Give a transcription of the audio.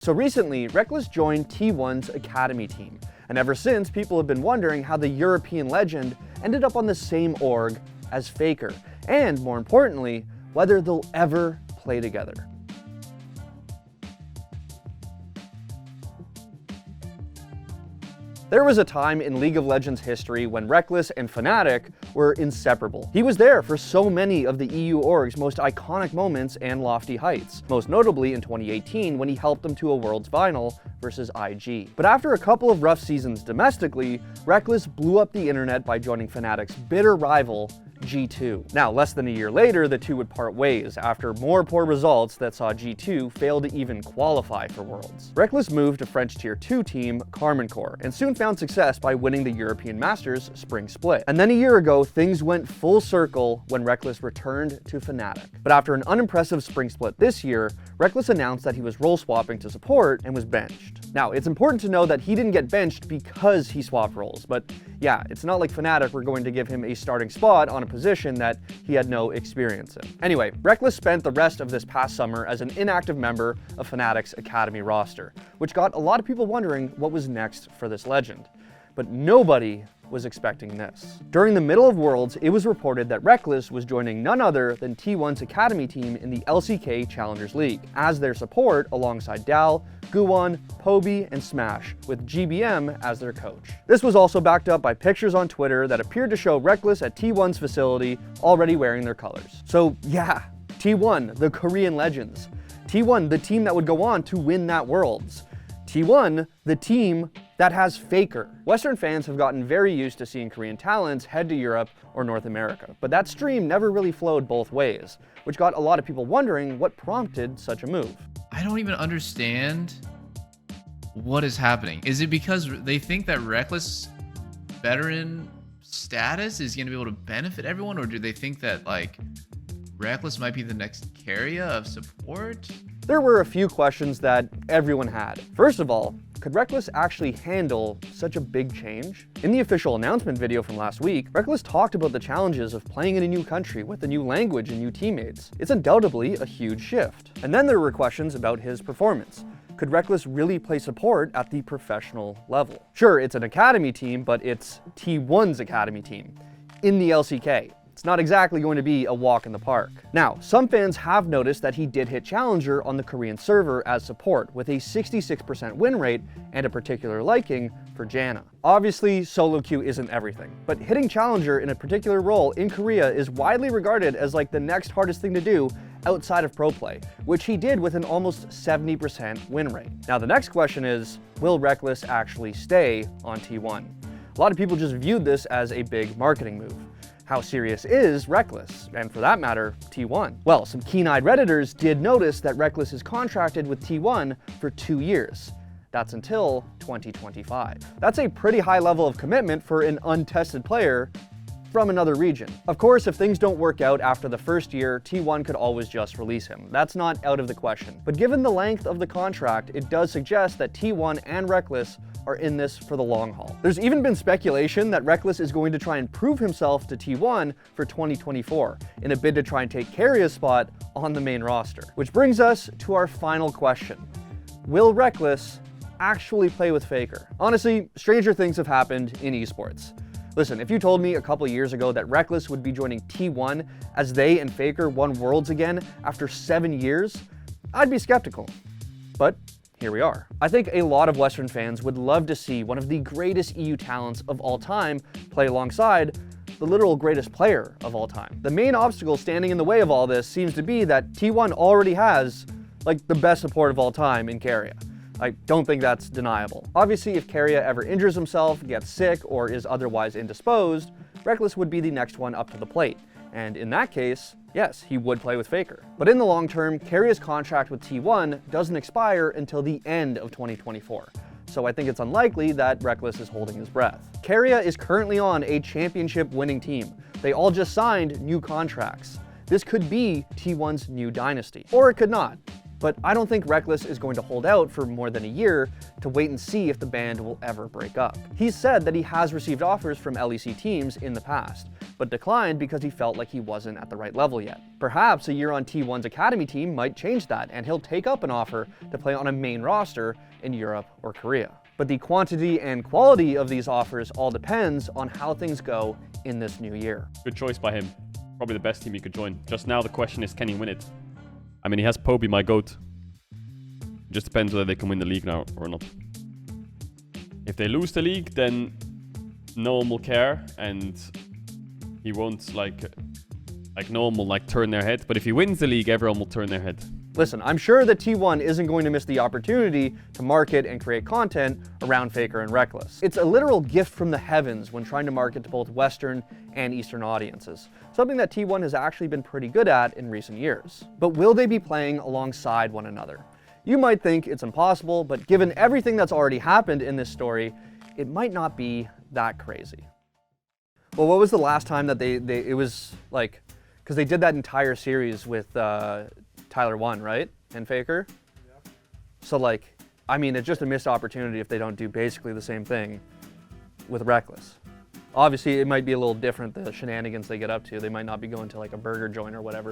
So recently, Rekkles joined T1's academy team, and ever since, people have been wondering how the European legend ended up on the same org as Faker, and more importantly, whether they'll ever play together. There was a time in League of Legends history when Rekkles and Fnatic were inseparable. He was there for so many of the EU org's most iconic moments and lofty heights, most notably in 2018 when he helped them to a Worlds final versus IG. But after a couple of rough seasons domestically, Rekkles blew up the internet by joining Fnatic's bitter rival, G2. Now, less than a year later, the two would part ways after more poor results that saw G2 fail to even qualify for Worlds. Rekkles moved to French Tier 2 team Gore and soon found success by winning the European Masters Spring Split. And then a year ago, things went full circle when Rekkles returned to Fnatic. But after an unimpressive Spring Split this year, Rekkles announced that he was role swapping to support and was benched. Now, it's important to know that he didn't get benched because he swapped roles, but yeah, it's not like Fnatic were going to give him a starting spot on a position that he had no experience in. Anyway, Rekkles spent the rest of this past summer as an inactive member of Fnatic's academy roster, which got a lot of people wondering what was next for this legend. But nobody was expecting this. During the middle of Worlds, it was reported that Rekkles was joining none other than T1's academy team in the LCK Challengers League as their support alongside Dal, Guwon, Poby, and Smash, with GBM as their coach. This was also backed up by pictures on Twitter that appeared to show Rekkles at T1's facility already wearing their colors. So yeah, T1, the Korean legends. T1, the team that would go on to win that Worlds. T1, the team that has Faker. Western fans have gotten very used to seeing Korean talents head to Europe or North America, but that stream never really flowed both ways, which got a lot of people wondering what prompted such a move. I don't even understand what is happening. Is it because they think that Rekkles veteran status is going to be able to benefit everyone, or do they think that like Rekkles might be the next carrier of support? There were a few questions that everyone had. First of all, could Rekkles actually handle such a big change? In the official announcement video from last week, Rekkles talked about the challenges of playing in a new country with a new language and new teammates. It's undoubtedly a huge shift. And then there were questions about his performance. Could Rekkles really play support at the professional level? Sure, it's an academy team, but it's T1's academy team in the LCK. It's not exactly going to be a walk in the park. Now, some fans have noticed that he did hit Challenger on the Korean server as support with a 66% win rate and a particular liking for Janna. Obviously, solo queue isn't everything, but hitting Challenger in a particular role in Korea is widely regarded as like the next hardest thing to do outside of pro play, which he did with an almost 70% win rate. Now, the next question is, will Rekkles actually stay on T1? A lot of people just viewed this as a big marketing move. How serious is Rekkles, and for that matter, T1? Well, some keen-eyed Redditors did notice that Rekkles is contracted with T1 for 2 years. That's until 2025. That's a pretty high level of commitment for an untested player from another region. Of course, if things don't work out after the first year, T1 could always just release him. That's not out of the question. But given the length of the contract, it does suggest that T1 and Rekkles are in this for the long haul. There's even been speculation that Rekkles is going to try and prove himself to T1 for 2024 in a bid to try and take Carria's spot on the main roster. Which brings us to our final question. Will Rekkles actually play with Faker? Honestly, stranger things have happened in esports. Listen, if you told me a couple years ago that Rekkles would be joining T1 as they and Faker won Worlds again after 7 years, I'd be skeptical. But here we are. I think a lot of Western fans would love to see one of the greatest EU talents of all time play alongside the literal greatest player of all time. The main obstacle standing in the way of all this seems to be that T1 already has, like, the best support of all time in Carria. I don't think that's deniable. Obviously, if Carria ever injures himself, gets sick, or is otherwise indisposed, Rekkles would be the next one up to the plate. And in that case, yes, he would play with Faker. But in the long term, Carria's contract with T1 doesn't expire until the end of 2024. So I think it's unlikely that Rekkles is holding his breath. Carria is currently on a championship winning team. They all just signed new contracts. This could be T1's new dynasty, or it could not. But I don't think Rekkles is going to hold out for more than a year to wait and see if the band will ever break up. He's said that he has received offers from LEC teams in the past, but declined because he felt like he wasn't at the right level yet. Perhaps a year on T1's academy team might change that, and he'll take up an offer to play on a main roster in Europe or Korea. But the quantity and quality of these offers all depends on how things go in this new year. Good choice by him. Probably the best team he could join. Just now the question is, can he win it? I mean, he has Poby, my GOAT. It just depends whether they can win the league now or not. If they lose the league, then no one will care, and he won't like no one will like turn their head. But if he wins the league, everyone will turn their head. Listen, I'm sure that T1 isn't going to miss the opportunity to market and create content around Faker and Rekkles. It's a literal gift from the heavens when trying to market to both Western and Eastern audiences, something that T1 has actually been pretty good at in recent years. But will they be playing alongside one another? You might think it's impossible, but given everything that's already happened in this story, it might not be that crazy. Well, what was the last time that it was like, because they did that entire series with Tyler 1, right? And Faker? Yeah. So like, I mean, it's just a missed opportunity if they don't do basically the same thing with Rekkles. Obviously, it might be a little different, the shenanigans they get up to. They might not be going to like a burger joint or whatever.